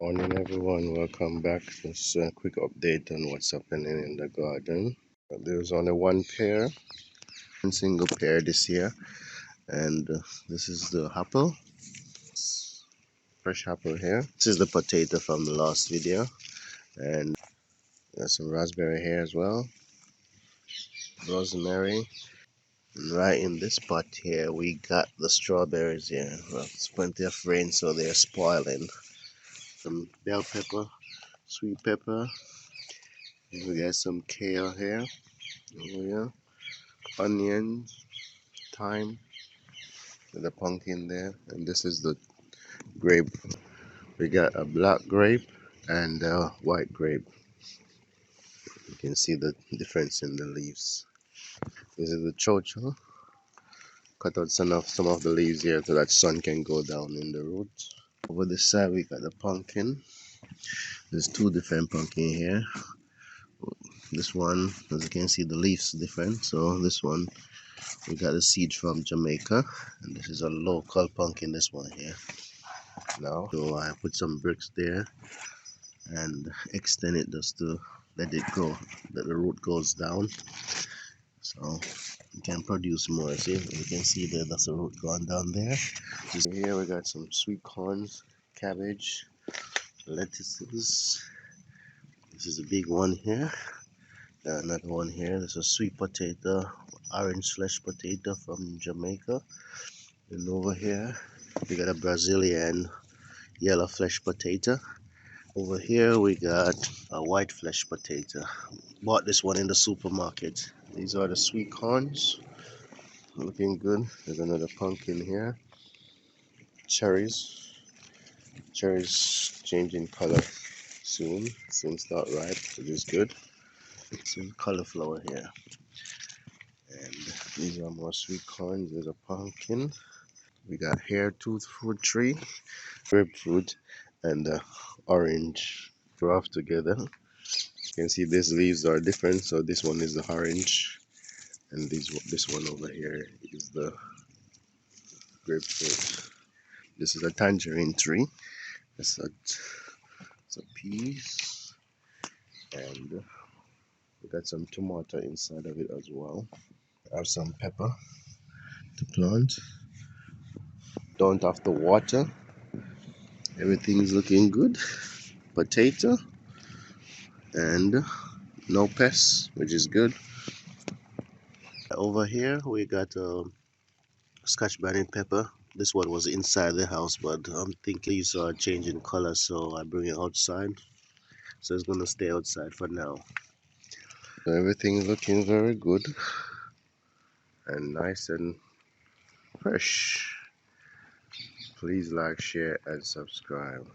Morning everyone, welcome back. Just a quick update on what's happening in the garden. There's only one pear, one single pear this year, and this is the apple, fresh apple here. This is the potato from the last video, and there's some raspberry here as well, rosemary. And right in this pot here, we got the strawberries here. Well, it's plenty of rain, so they're spoiling. Some bell pepper, sweet pepper. We got some kale here. Oh yeah, onion, thyme, with a pumpkin there, and this is the grape. We got a black grape and a white grape. You can see the difference in the leaves. This is the chocho. Cut out some of the leaves here so that sun can go down in the roots. Over this side we got the pumpkin. There's two different pumpkin here. This one, as you can see, the leaves different. So this one we got the seed from Jamaica, and this is a local pumpkin. This one here. Now, so I put some bricks there and extend it just to let it go, let the root goes down, so you can produce more. See, you can see there, that's the root going down there. Just here we got some sweet corns, cabbage, lettuces. This is a big one here. Another one here. There's a sweet potato, orange flesh potato from Jamaica. And over here we got a Brazilian yellow flesh potato. Over here we got a white flesh potato. Bought this one in the supermarket. These are the sweet corns, looking good. There's another pumpkin here. Cherries. Cherries changing color soon start ripe, which is good. Some cauliflower here, and these are more sweet corns. There's a pumpkin. We got hair tooth fruit tree, grapefruit, and orange grafted together. You can see these leaves are different. So this one is the orange, and this one over here is the grapefruit. This is a tangerine tree. It's a piece, and we got some tomato inside of it as well. I have some pepper to plant. Don't have to water. Everything's looking good. Potato and no pests, which is good. Over here we got scotch bonnet pepper. This one was inside the house, but I'm thinking these are changing color, so I bring it outside. So it's gonna stay outside for now. So everything is looking very good and nice and fresh. Please like, share, and subscribe.